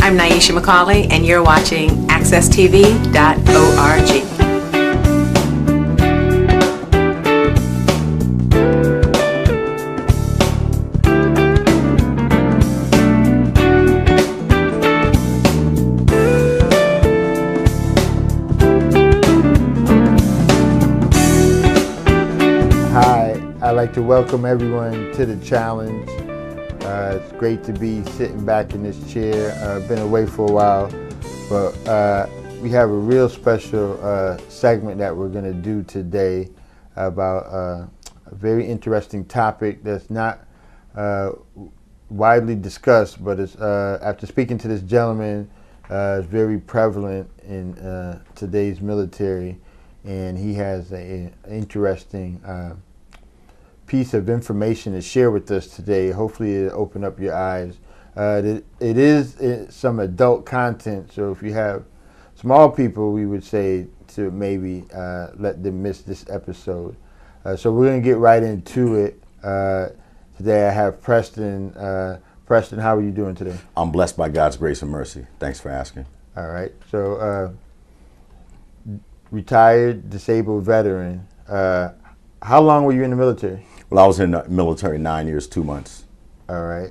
I'm Naisha McCauley, and you're watching AccessTV.org. I'd like to welcome everyone to the challenge. It's great to be sitting back in this chair. I've been away for a while, but we have a real special segment that we're going to do today about a very interesting topic that's not widely discussed, but it's, after speaking to this gentleman, it's very prevalent in today's military, and he has an interesting piece of information to share with us today. Hopefully it'll open up your eyes. It is some adult content, so if you have small people, we would say to maybe let them miss this episode. So we're going to get right into it. Today I have Preston. Preston, how are you doing today? I'm blessed by God's grace and mercy. Thanks for asking. All right. So retired, disabled veteran. How long were you in the military? Well, I was in the military 9 years, 2 months. All right.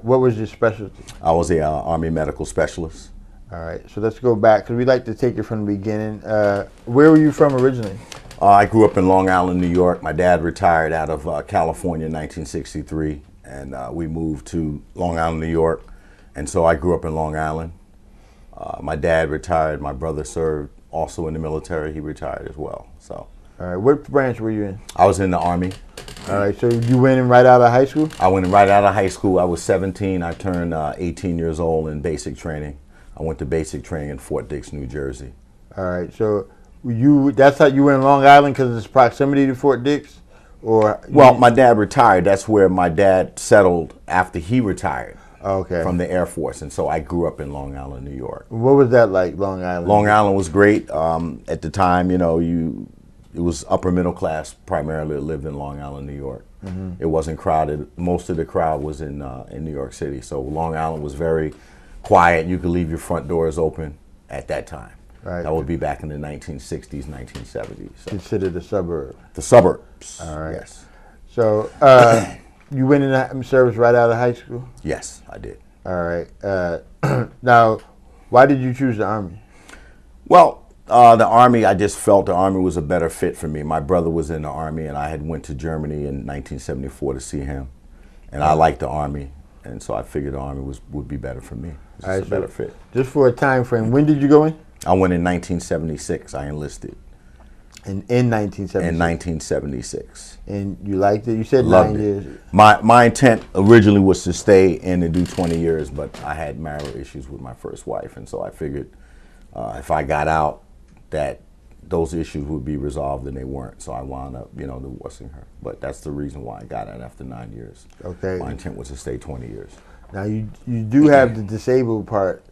What was your specialty? I was a Army medical specialist. All right. So let's go back, because we like to take it from the beginning. Where were you from originally? I grew up in Long Island, New York. My dad retired out of California in 1963, and we moved to Long Island, New York. And so I grew up in Long Island. My dad retired. My brother served also in the military. He retired as well. So. All right. What branch were you in? I was in the Army. All right. So you went in right out of high school? I went in right out of high school. I was 17. I turned 18 years old in basic training. I went to basic training in Fort Dix, New Jersey. All right. So that's how you were in Long Island because of its proximity to Fort Dix? Well, my dad retired. That's where my dad settled after he retired. Okay. From the Air Force, and so I grew up in Long Island, New York. What was that like, Long Island? Long Island was great. At the time, it was upper middle class primarily that lived in Long Island, New York. Mm-hmm. It wasn't crowded. Most of the crowd was in New York City. So Long Island was very quiet. You could leave your front doors open at that time. Right. That would be back in the 1960s, 1970s. So. Considered a suburb. The suburbs. All right. Yes. So you went in the service right out of high school? Yes, I did. All right. Now, why did you choose the Army? Well, the Army, I just felt the Army was a better fit for me. My brother was in the Army, and I had went to Germany in 1974 to see him. And I liked the Army, and so I figured the Army would be better for me. It's a better fit. Just for a time frame, when did you go in? I went in 1976. I enlisted. In 1976? In 1976. And you liked it? You said Loved 9 years. My intent originally was to stay in and do 20 years, but I had marital issues with my first wife, and so I figured if I got out, that those issues would be resolved, and they weren't. So I wound up, divorcing her. But that's the reason why I got out after 9 years. Okay. My intent was to stay 20 years. Now you do have the disabled part,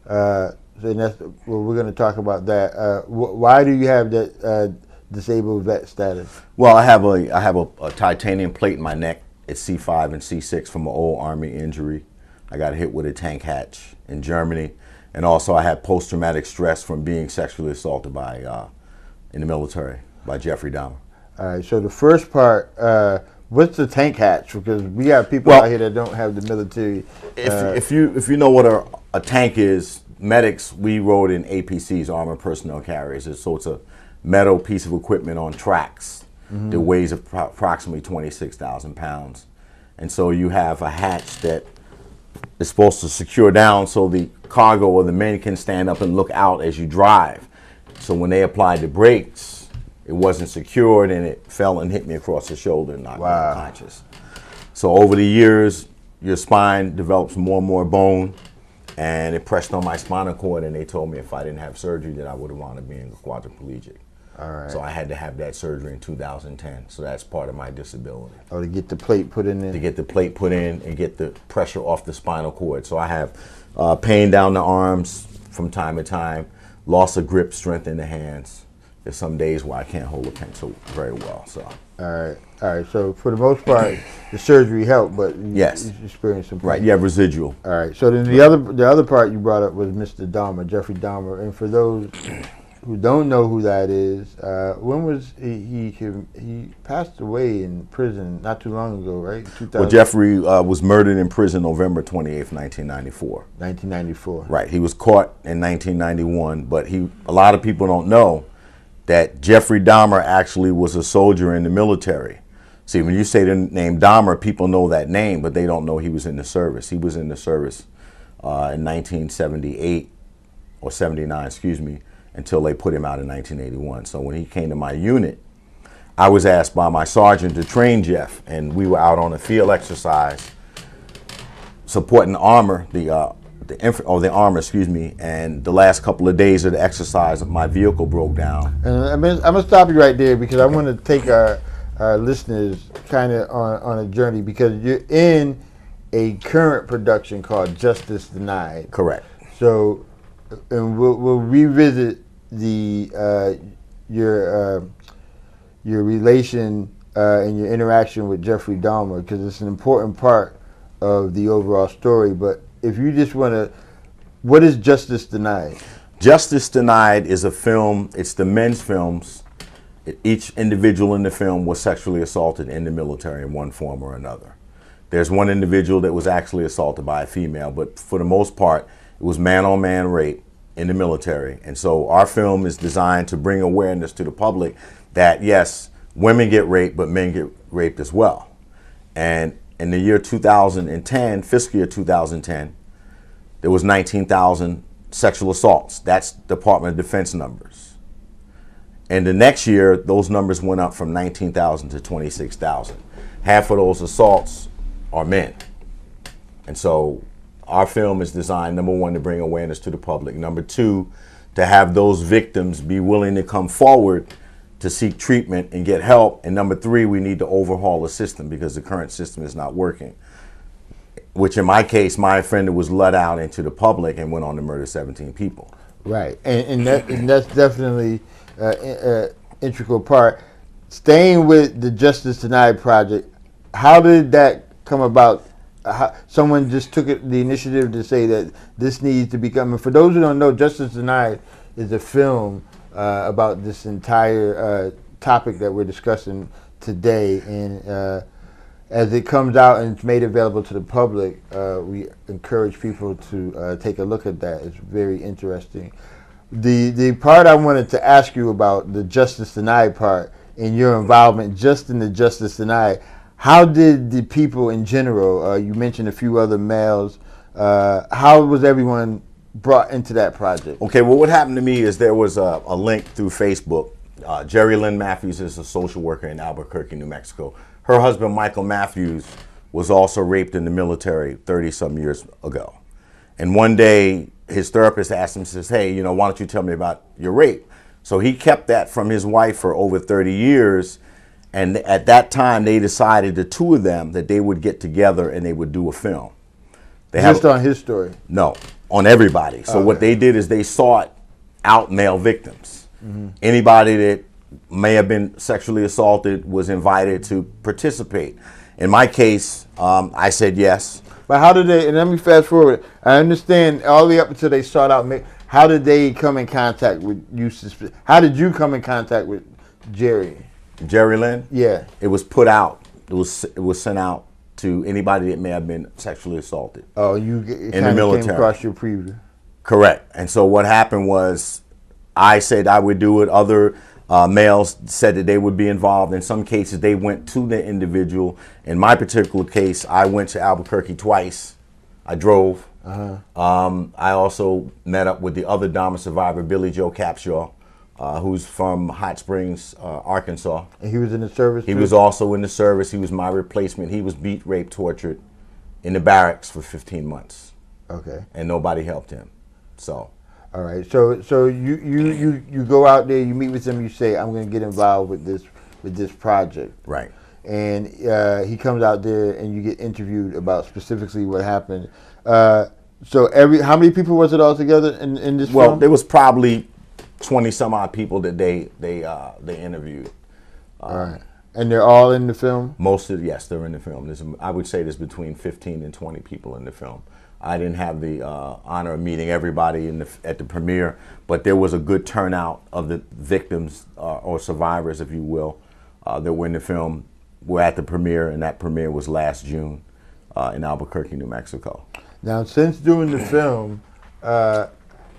so that's we're going to talk about that. Why do you have that disabled vet status? Well, I have a titanium plate in my neck at C5 and C6 from an old Army injury. I got hit with a tank hatch in Germany. And also, I had post-traumatic stress from being sexually assaulted in the military by Jeffrey Dahmer. All right. So the first part, what's the tank hatch? Because we have people out here that don't have the military. If you know what a tank is, medics, we rode in APCs, armored personnel carriers. So it's a metal piece of equipment on tracks that weighs approximately 26,000 pounds. And so you have a hatch that is supposed to secure down so the cargo or the men can stand up and look out as you drive. So when they applied the brakes, it wasn't secured, and it fell and hit me across the shoulder and knocked me unconscious. So over the years, your spine develops more and more bone, and it pressed on my spinal cord, and they told me if I didn't have surgery that I would have wound up being quadriplegic. All right. So I had to have that surgery in 2010. So that's part of my disability. Oh, to get the plate put in there? To get the plate put in and get the pressure off the spinal cord. So I have pain down the arms from time to time, loss of grip, strength in the hands. There's some days where I can't hold a pencil very well. So. All right. All right. So for the most part, the surgery helped, but Yes. you experienced some pain. Right, you have residual. All right. So then the other part you brought up was Mr. Dahmer, Jeffrey Dahmer, and for those who don't know who that is, when was he passed away in prison not too long ago, right? Well, Jeffrey was murdered in prison November 28th, 1994. 1994. Right, he was caught in 1991, but a lot of people don't know that Jeffrey Dahmer actually was a soldier in the military. See, when you say the name Dahmer, people know that name, but they don't know he was in the service. He was in the service in 1978 or 79, excuse me, until they put him out in 1981. So when he came to my unit, I was asked by my sergeant to train Jeff, and we were out on a field exercise supporting armor, the armor, excuse me, and the last couple of days of the exercise, my vehicle broke down. And I'm gonna stop you right there because I want to take our listeners kind of on a journey, because you're in a current production called Justice Denied. Correct. So, and we'll revisit the your relation and your interaction with Jeffrey Dahmer, because it's an important part of the overall story. But if you just want to, what is Justice Denied? Justice Denied is a film. It's the men's films. Each individual in the film was sexually assaulted in the military in one form or another. There's one individual that was actually assaulted by a female, but for the most part, it was man-on-man rape in the military. And so our film is designed to bring awareness to the public that, yes, women get raped, but men get raped as well. And in the year 2010, fiscal year 2010, there was 19,000 sexual assaults. That's Department of Defense numbers. And the next year, those numbers went up from 19,000 to 26,000. Half of those assaults are men. And so our film is designed, number one, to bring awareness to the public. Number two, to have those victims be willing to come forward to seek treatment and get help. And number three, we need to overhaul the system because the current system is not working. Which in my case, my offender was let out into the public and went on to murder 17 people. Right, and that's definitely an integral part. Staying with the Justice Denied project, how did that come about? Someone just took the initiative to say that this needs to become, and for those who don't know, Justice Denied is a film about this entire topic that we're discussing today, and as it comes out and it's made available to the public, we encourage people to take a look at that. It's very interesting. The part I wanted to ask you about, the Justice Denied part, and your involvement just in the Justice Denied, how did the people in general, you mentioned a few other males, how was everyone brought into that project? Okay, well, what happened to me is there was a link through Facebook. Jerry Lynn Matthews is a social worker in Albuquerque, New Mexico. Her husband, Michael Matthews, was also raped in the military 30-some years ago. And one day, his therapist asked him, says, hey, why don't you tell me about your rape? So he kept that from his wife for over 30 years. And at that time, they decided, the two of them, that they would get together and they would do a film. Just on his story? No, on everybody. So what they did is they sought out male victims. Mm-hmm. Anybody that may have been sexually assaulted was invited to participate. In my case, I said yes. But how did they, and let me fast forward, I understand all the way up until they sought out, how did they come in contact with you? How did you come in contact with Jerry? Jerry Lynn? Yeah. It was put out. It was sent out to anybody that may have been sexually assaulted. Oh, you in the military came across your preview. Correct. And so what happened was, I said I would do it. Other males said that they would be involved. In some cases, they went to the individual. In my particular case, I went to Albuquerque twice. I drove. I also met up with the other Dahmer survivor, Billy Joe Capshaw, who's from Hot Springs, Arkansas. And he was in the service? He was also in the service. He was my replacement. He was beat, raped, tortured in the barracks for 15 months. Okay. And nobody helped him. So. All right. So you go out there, you meet with him, you say, I'm going to get involved with this project. Right. And he comes out there and you get interviewed about specifically what happened. So how many people was it all together in this film? Well, there was probably 20 some odd people that they interviewed. All right. And they're all in the film? Yes, they're in the film. I would say there's between 15 and 20 people in the film. I didn't have the honor of meeting everybody at the premiere, but there was a good turnout of the victims or survivors, if you will, that were in the film. Were at the premiere, and that premiere was last June in Albuquerque, New Mexico. Now, since doing the film,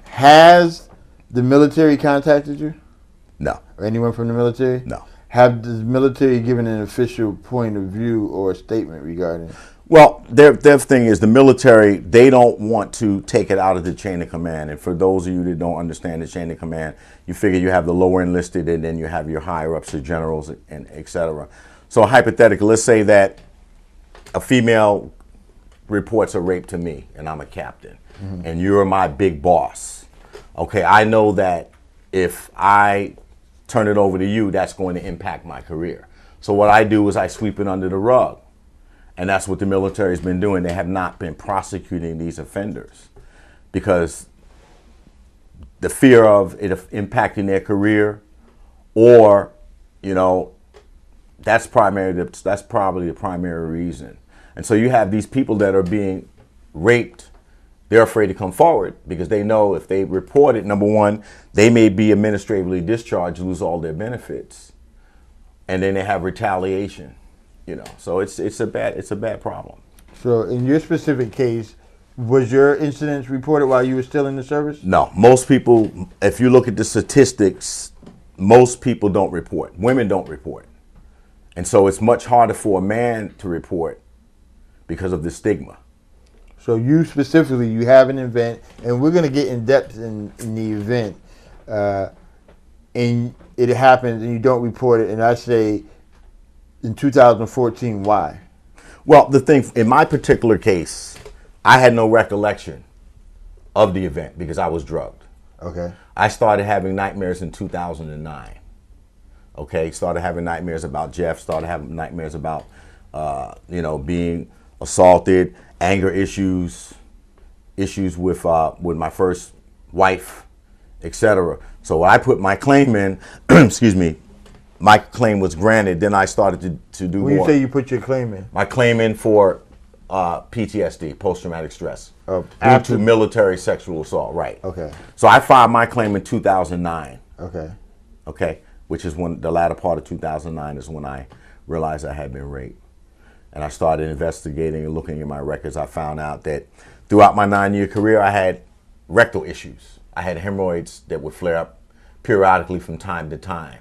has the military contacted you? No. Or anyone from the military? No. Have the military given an official point of view or a statement regarding it? Well, their thing is the military, they don't want to take it out of the chain of command. And for those of you that don't understand the chain of command, you figure you have the lower enlisted and then you have your higher ups, the generals, and et cetera. So hypothetically, let's say that a female reports a rape to me and I'm a captain and you're my big boss. Okay, I know that if I turn it over to you, that's going to impact my career. So what I do is I sweep it under the rug. And that's what the military has been doing. They have not been prosecuting these offenders because the fear of it impacting their career, or, you know, that's probably the primary reason. And so you have these people that are being raped. They're afraid to come forward because they know if they report it, number one, they may be administratively discharged, lose all their benefits, and then they have retaliation. You know, so it's a bad problem. So in your specific case, was your incidents reported while you were still in the service? No, most people, if you look at the statistics, most people don't report. Women don't report. And so it's much harder for a man to report because of the stigma. So you specifically, you have an event, and we're going to get in depth in the event, and it happens and you don't report it, and I say, in 2014, why? Well, the thing, in my particular case, I had no recollection of the event because I was drugged. Okay. I started having nightmares in 2009. Okay, started having nightmares about Jeff, started having nightmares about, being assaulted, anger issues with my first wife, etc. So when I put my claim in, excuse me, my claim was granted. Then I started to do more. When you say you put your claim in? My claim in for PTSD, post-traumatic stress, due after to military sexual assault, right. Okay. So I filed my claim in 2009. Okay. Okay, which is when the latter part of 2009 is when I realized I had been raped. And I started investigating and looking at my records. I found out that throughout my 9-year career, I had rectal issues. I had hemorrhoids that would flare up periodically from time to time.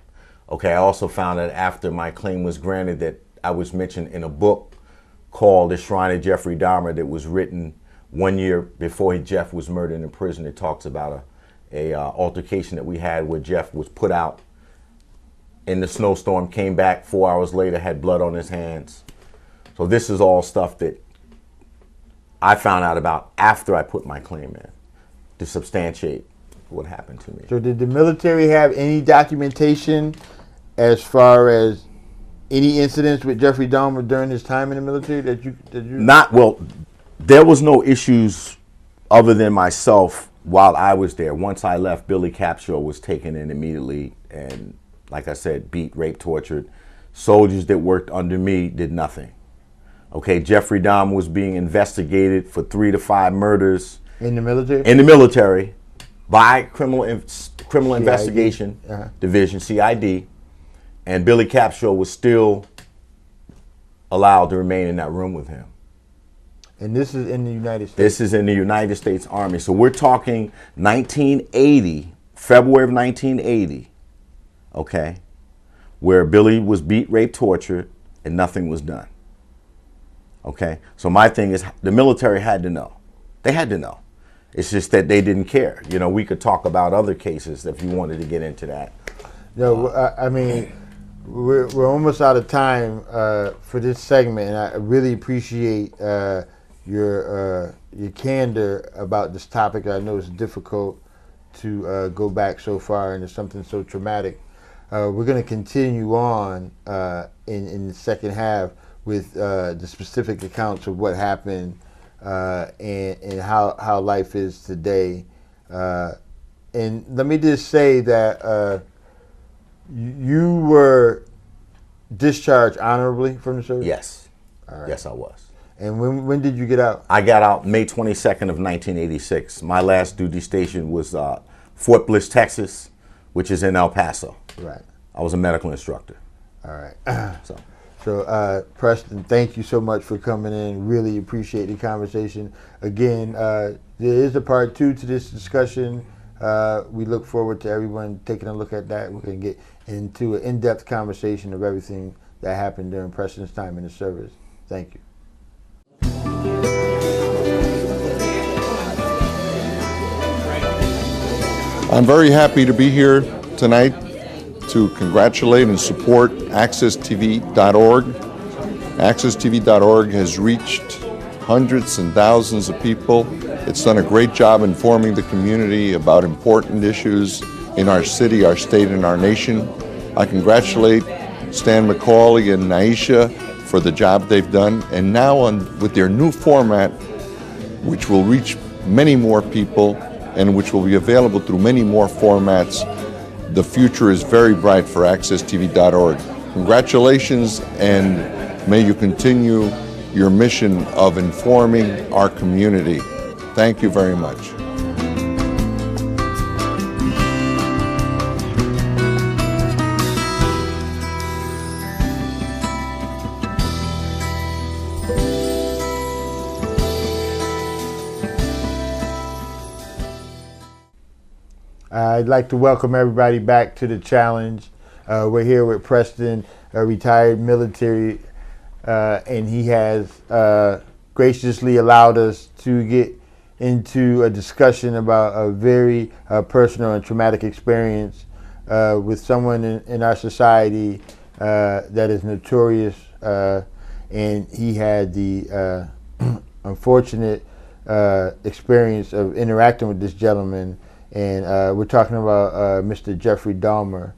Okay, I also found that after my claim was granted that I was mentioned in a book called The Shrine of Jeffrey Dahmer that was written 1 year before Jeff was murdered in prison. It talks about a altercation that we had where Jeff was put out in the snowstorm, came back 4 hours later, had blood on his hands. So this is all stuff that I found out about after I put my claim in to substantiate what happened to me. So did the military have any documentation as far as any incidents with Jeffrey Dahmer during his time in the military that you? There was no issues other than myself while I was there. Once I left, Billy Capshaw was taken in immediately and, like I said, beat, raped, tortured. Soldiers that worked under me did nothing. Okay, Jeffrey Dahmer was being investigated for 3 to 5 murders. In the military? In the military by criminal investigation division, CID, and Billy Capshaw was still allowed to remain in that room with him. And this is in the United States? This is in the United States Army. So we're talking 1980, February of 1980, okay, where Billy was beat, raped, tortured, and nothing was done. Okay, so my thing is the military had to know. They had to know. It's just that they didn't care. You know, we could talk about other cases if you wanted to get into that. No, I mean, we're almost out of time for this segment, and I really appreciate your candor about this topic. I know it's difficult to go back so far into something so traumatic. We're going to continue on in the second half with the specific accounts of what happened and how life is today. And let me just say that you were discharged honorably from the service? Yes. All right. Yes, I was. And when did you get out? I got out May 22nd of 1986. My last duty station was Fort Bliss, Texas, which is in El Paso. Right. I was a medical instructor. All right. So, Preston, thank you so much for coming in. Really appreciate the conversation. Again, there is a part 2 to this discussion. We look forward to everyone taking a look at that. We're going to get into an in-depth conversation of everything that happened during Preston's time in the service. Thank you. I'm very happy to be here tonight to congratulate and support AccessTV.org. AccessTV.org has reached hundreds and thousands of people. It's done a great job informing the community about important issues in our city, our state, and our nation. I congratulate Stan McCauley and Naisha for the job they've done. And now with their new format, which will reach many more people and which will be available through many more formats, the future is very bright for AccessTV.org. Congratulations, and may you continue your mission of informing our community. Thank you very much. I'd like to welcome everybody back to the challenge. We're here with Preston, a retired military, and he has graciously allowed us to get into a discussion about a very personal and traumatic experience with someone in our society that is notorious, and he had the unfortunate experience of interacting with this gentleman. And we're talking about Mr. Jeffrey Dahmer,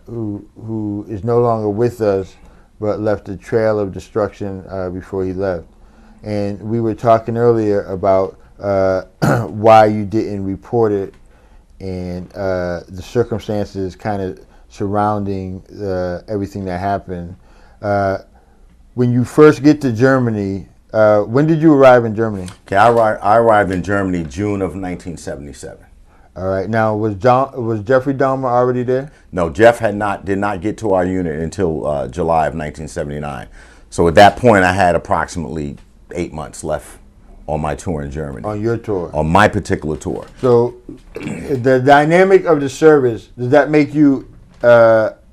who is no longer with us, but left a trail of destruction before he left. And we were talking earlier about why you didn't report it and the circumstances kind of surrounding everything that happened. When you first get to Germany, when did you arrive in Germany? okay, I arrived in Germany June of 1977. All right. Now, was Jeffrey Dahmer already there? No, Jeff did not get to our unit until July of 1979. So at that point, I had approximately 8 months left on my tour in Germany. On your tour? On my particular tour. So the dynamic of the service, does that make you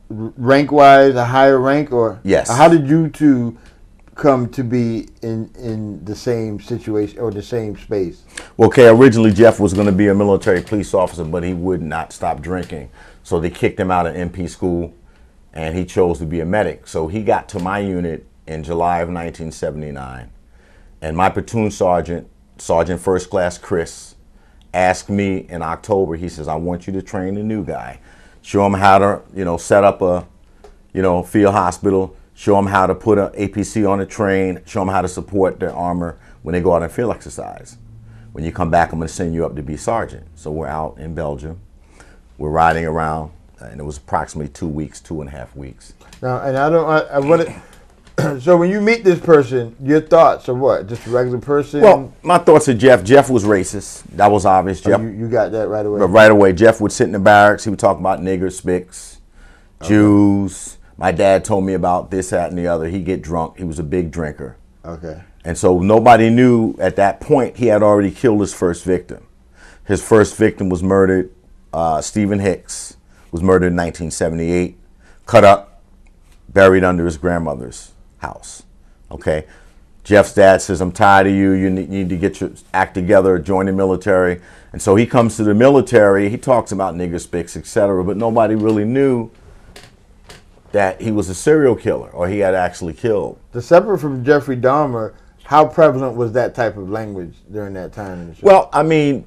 rank-wise a higher rank? Or yes. How did you two come to be in the same situation or the same space? Well, okay, originally Jeff was going to be a military police officer, but he would not stop drinking. So they kicked him out of MP school, and he chose to be a medic. So he got to my unit in July of 1979, and my platoon sergeant, Sergeant First Class Chris, asked me in October, he says, I want you to train the new guy. Show him how to, set up a, field hospital, show them how to put an APC on a train, show them how to support their armor when they go out on field exercise. When you come back, I'm going to send you up to be sergeant. So we're out in Belgium. We're riding around, and it was approximately 2 weeks, 2.5 weeks. Now, and I want to. So when you meet this person, your thoughts are what? Just a regular person? Well, my thoughts are Jeff. Jeff was racist. That was obvious. Jeff. You got that right away? But right away, Jeff would sit in the barracks. He would talk about niggers, spics, Jews. My dad told me about this, that, and the other. He'd get drunk. He was a big drinker. Okay. And so nobody knew at that point he had already killed his first victim. His first victim was murdered. Stephen Hicks was murdered in 1978, cut up, buried under his grandmother's house. Okay. Jeff's dad says, I'm tired of you. You need to get your act together, join the military. And so he comes to the military. He talks about nigger spics, etc., but nobody really knew that he was a serial killer or he had actually killed. To separate from Jeffrey Dahmer, how prevalent was that type of language during that time in the show? Well, I mean,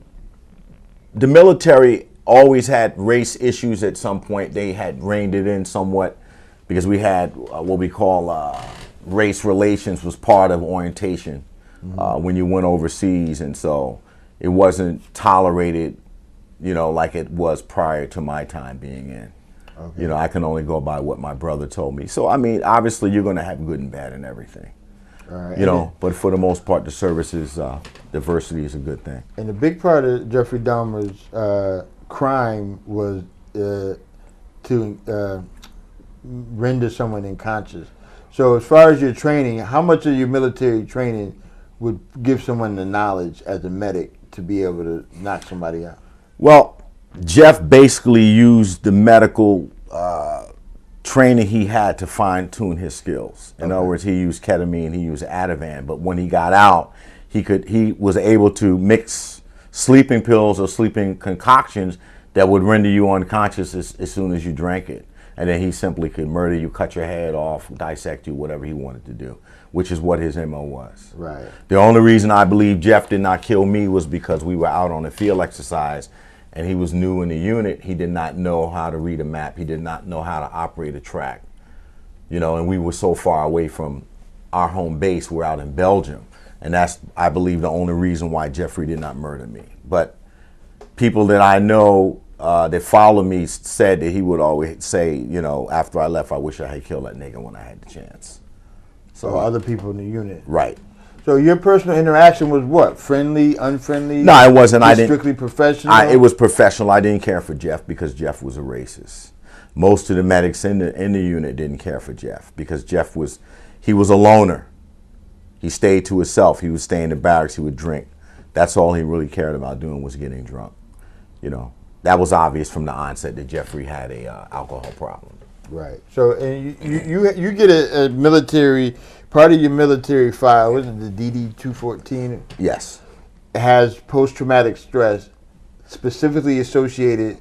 the military always had race issues at some point. They had reined it in somewhat because we had what we call race relations was part of orientation when you went overseas. And so it wasn't tolerated, like it was prior to my time being in. Okay. You know, I can only go by what my brother told me. So, I mean, obviously you're going to have good and bad and everything. All right. You know, but for the most part, the services, diversity is a good thing. And a big part of Jeffrey Dahmer's crime was to render someone unconscious. So as far as your training, how much of your military training would give someone the knowledge as a medic to be able to knock somebody out? Well, Jeff basically used the medical training he had to fine-tune his skills. In other words, he used ketamine, he used Ativan, but when he got out, he was able to mix sleeping pills or sleeping concoctions that would render you unconscious as soon as you drank it. And then he simply could murder you, cut your head off, dissect you, whatever he wanted to do, which is what his MO was. Right. The only reason I believe Jeff did not kill me was because we were out on a field exercise and he was new in the unit. He did not know how to read a map. He did not know how to operate a track. You know, and we were so far away from our home base. We're out in Belgium. And that's, I believe, the only reason why Jeffrey did not murder me. But people that I know that follow me said that he would always say, you know, after I left, I wish I had killed that nigga when I had the chance. So other people in the unit. Right. So your personal interaction was what? Friendly, unfriendly? No, it wasn't. I didn't. Strictly professional? It was professional. I didn't care for Jeff because Jeff was a racist. Most of the medics in the unit didn't care for Jeff because Jeff was a loner. He stayed to himself. He would stay in the barracks. He would drink. That's all he really cared about doing was getting drunk. You know, that was obvious from the onset that Jeffrey had a alcohol problem. Right. So and you get a military, part of your military file, wasn't it the DD-214? Yes. Has post-traumatic stress specifically associated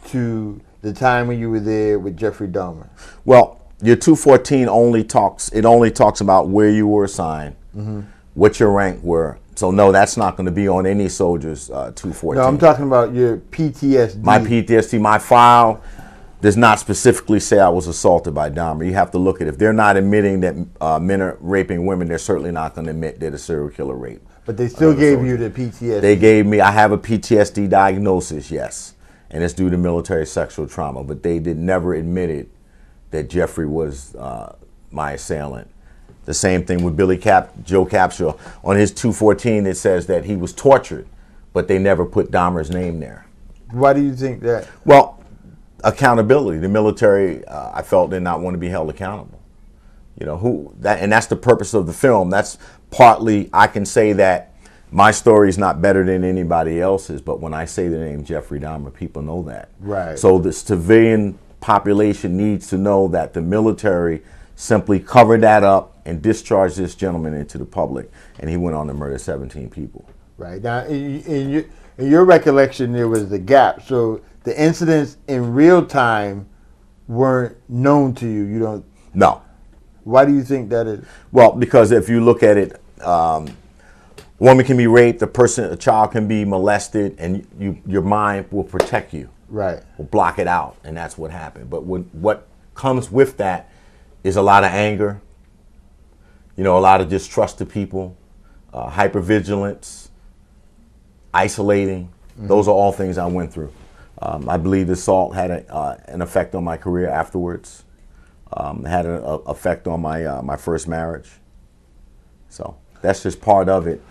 to the time when you were there with Jeffrey Dahmer. Well, your 214 only talks about where you were assigned, what your rank were. So no, that's not going to be on any soldier's 214. No, I'm talking about your PTSD. My PTSD, my file does not specifically say I was assaulted by Dahmer. You have to look at it. If they're not admitting that men are raping women, they're certainly not going to admit that a serial killer raped. But they still gave you the PTSD. They gave me, I have a PTSD diagnosis, yes. And it's due to military sexual trauma. But they never admitted that Jeffrey was my assailant. The same thing with Joe Capshaw. On his 214, it says that he was tortured, but they never put Dahmer's name there. Why do you think that? Well, accountability. The military, I felt, did not want to be held accountable. You know, and that's the purpose of the film. That's partly, I can say that my story is not better than anybody else's, but when I say the name Jeffrey Dahmer, people know that. Right. So the civilian population needs to know that the military simply covered that up and discharged this gentleman into the public, and he went on to murder 17 people. Right. Now, in your recollection, there was the gap. So the incidents in real time weren't known to you. You don't. No. Why do you think that is? Well, because if you look at it, a woman can be raped, a child can be molested, and your mind will protect you. Right. Will block it out, and that's what happened. But what comes with that is a lot of anger, you know, a lot of distrust of people, hypervigilance, isolating. Those are all things I went through. I believe the assault had an effect on my career afterwards. Had an effect on my first marriage. So that's just part of it,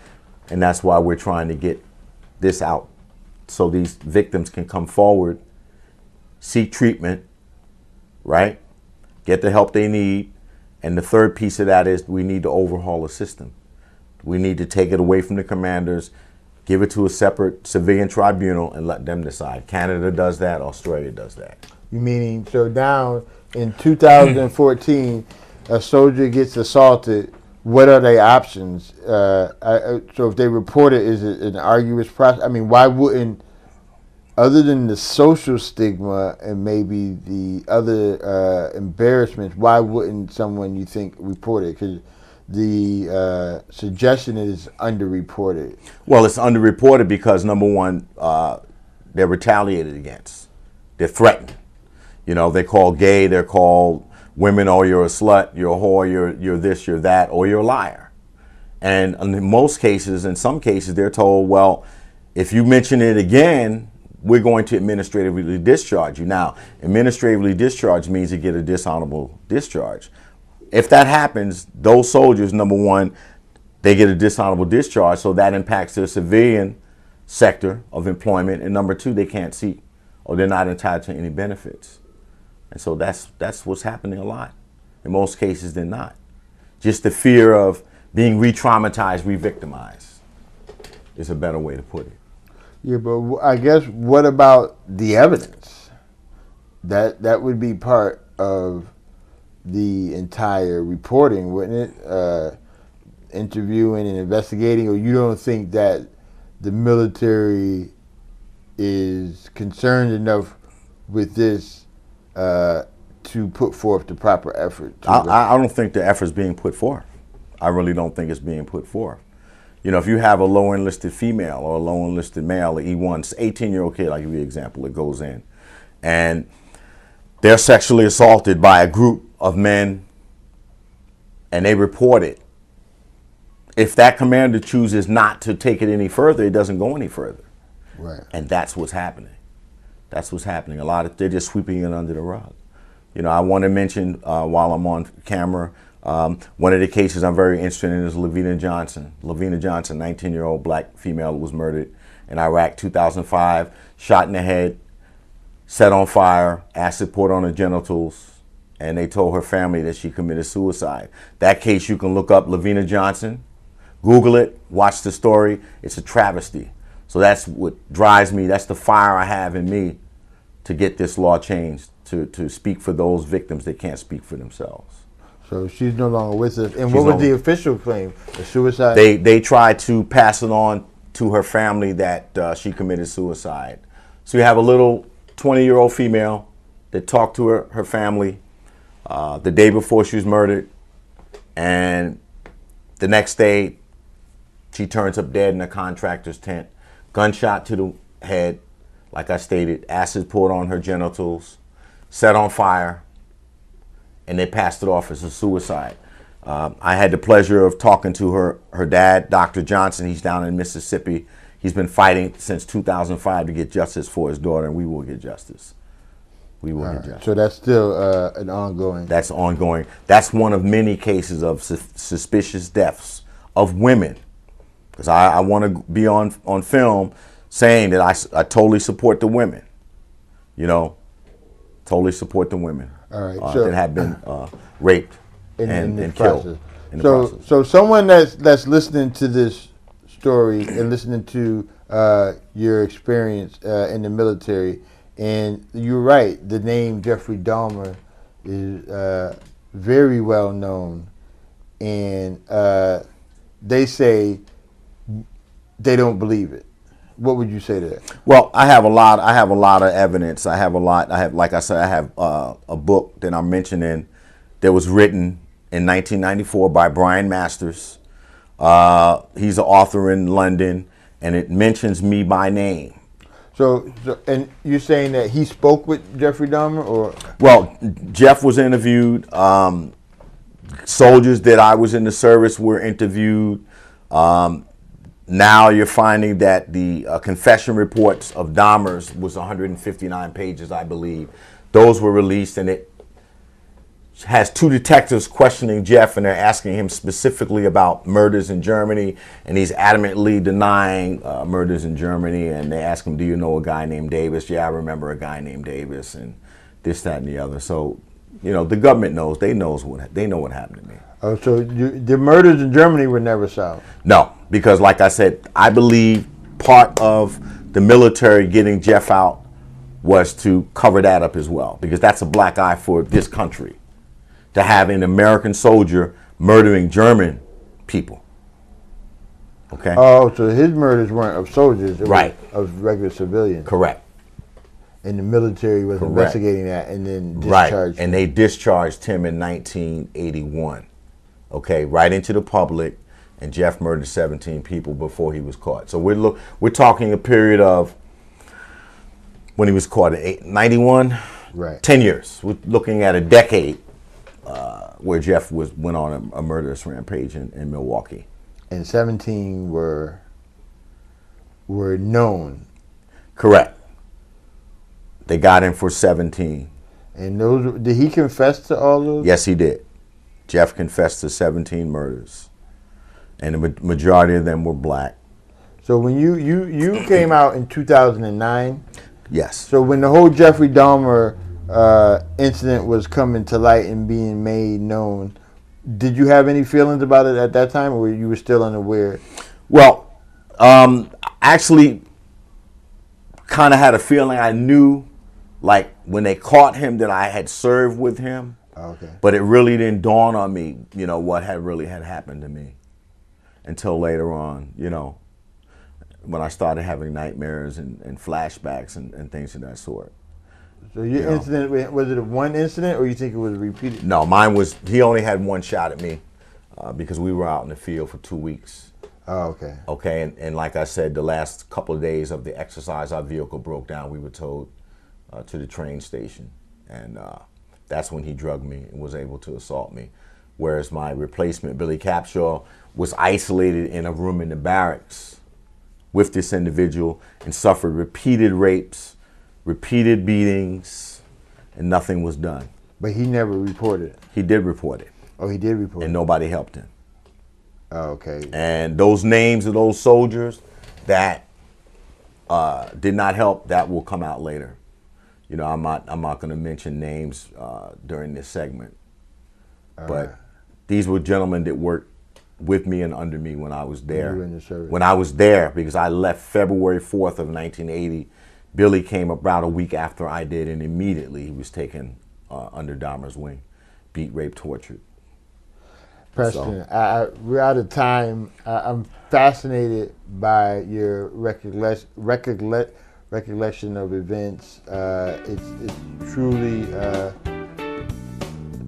and that's why we're trying to get this out so these victims can come forward, seek treatment, right? Get the help they need. And the third piece of that is we need to overhaul the system. We need to take it away from the commanders, give it to a separate civilian tribunal, and let them decide. Canada does that. Australia does that. You meaning, so now in 2014, a soldier gets assaulted, what are their options? So if they report it, is it an arduous process? I mean, why wouldn't, other than the social stigma and maybe the other embarrassments, why wouldn't someone, you think, report it? Because the suggestion is underreported. Well, it's underreported because, number one, they're retaliated against. They're threatened. You know, they're called gay, they're called women, oh, you're a slut, you're a whore, you're this, you're that, or you're a liar. And in most cases, in some cases, they're told, well, if you mention it again, we're going to administratively discharge you. Now, administratively discharge means you get a dishonorable discharge. If that happens, those soldiers, number one, they get a dishonorable discharge, so that impacts their civilian sector of employment, and number two, they can't seek or they're not entitled to any benefits. And so that's what's happening a lot. In most cases, they're not. Just the fear of being re-traumatized, re-victimized is a better way to put it. Yeah, but I guess what about the evidence? That would be part of the entire reporting, wouldn't it? Interviewing and investigating, or you don't think that the military is concerned enough with this to put forth the proper effort? I don't think the effort's being put forth. I really don't think it's being put forth. You know, if you have a low enlisted female or a low enlisted male, an E1, 18-year-old kid, I'll give you an example, that goes in, and they're sexually assaulted by a group of men, and they report it. If that commander chooses not to take it any further, it doesn't go any further. Right. And that's what's happening. That's what's happening. They're just sweeping it under the rug. You know, I want to mention while I'm on camera, one of the cases I'm very interested in is Lavina Johnson. Lavina Johnson, 19-year-old black female, was murdered in Iraq, 2005, shot in the head, set on fire, acid poured on her genitals, and they told her family that she committed suicide. That case, you can look up Lavina Johnson, Google it, watch the story. It's a travesty. So that's what drives me. That's the fire I have in me to get this law changed, to speak for those victims that can't speak for themselves. So she's no longer with us. And what was the official claim? A suicide? They tried to pass it on to her family that she committed suicide. So you have a little 20-year-old female that talked to her family the day before she was murdered, and the next day she turns up dead in a contractor's tent. Gunshot to the head, like I stated, acid poured on her genitals, set on fire, and they passed it off as a suicide. I had the pleasure of talking to her dad, Dr. Johnson. He's down in Mississippi. He's been fighting since 2005 to get justice for his daughter, and we will get justice. We will get justice. So that's still an ongoing. That's ongoing. That's one of many cases of suspicious deaths of women. Because I want to be on film saying that I totally support the women. You know, totally support the women. All right, that have been raped and killed. So someone that's listening to this story and listening to your experience in the military, and you're right, the name Jeffrey Dahmer is very well known, and they say they don't believe it. What would you say to that? Well, I have a lot of evidence. Like I said, I have a book that I'm mentioning that was written in 1994 by Brian Masters. He's an author in London, and it mentions me by name. So and you're saying that he spoke with Jeffrey Dahmer, or? Well, Jeff was interviewed. Soldiers that I was in the service were interviewed. Now you're finding that the confession reports of Dahmer's was 159 pages, I believe. Those were released, and it has two detectives questioning Jeff, and they're asking him specifically about murders in Germany, and he's adamantly denying murders in Germany. And they ask him, "Do you know a guy named Davis?" "Yeah, I remember a guy named Davis," and this, that, and the other. So, you know, the government knows. They know what happened to me. Oh, so the murders in Germany were never solved? No, because like I said, I believe part of the military getting Jeff out was to cover that up as well, because that's a black eye for this country, to have an American soldier murdering German people. Okay? Oh, so his murders weren't of soldiers, right? Of regular civilians. Correct. And the military was Correct. investigating that and then discharged him. And they discharged him in 1981. Okay, right into the public, and Jeff murdered 17 people before he was caught. So we're talking a period of when he was caught in 91, right? 10 years. We're looking at a decade where Jeff went on a murderous rampage in Milwaukee. And 17 were known. Correct. They got him for 17. And those, did he confess to all those? Yes, he did. Jeff confessed to 17 murders, and the majority of them were black. So when you came out in 2009. Yes. So when the whole Jeffrey Dahmer incident was coming to light and being made known, did you have any feelings about it at that time, or you were still unaware? Well, actually, kind of had a feeling. I knew, like, when they caught him, that I had served with him. Okay. But it really didn't dawn on me, what had really happened to me until later on, when I started having nightmares and flashbacks and things of that sort. So your incident, was it one incident, or you think it was repeated? No, mine was, he only had one shot at me because we were out in the field for 2 weeks. Oh, okay. Okay, and like I said, the last couple of days of the exercise, our vehicle broke down. We were towed to the train station, and that's when he drugged me and was able to assault me. Whereas my replacement, Billy Capshaw, was isolated in a room in the barracks with this individual and suffered repeated rapes, repeated beatings, and nothing was done. But he never reported it. He did report it. Oh, he did report it. And nobody helped him. Oh, okay. And those names of those soldiers that did not help, that will come out later. I'm not going to mention names during this segment. But these were gentlemen that worked with me and under me when I was there. You were in the service. When I was there, because I left February 4th of 1980. Billy came about a week after I did, and immediately he was taken under Dahmer's wing, beat, raped, tortured. Preston, we're out of time. I'm fascinated by your recollection of events. It's truly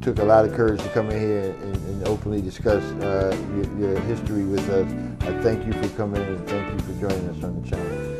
took a lot of courage to come in here and openly discuss your history with us. I thank you for coming in, and thank you for joining us on the channel.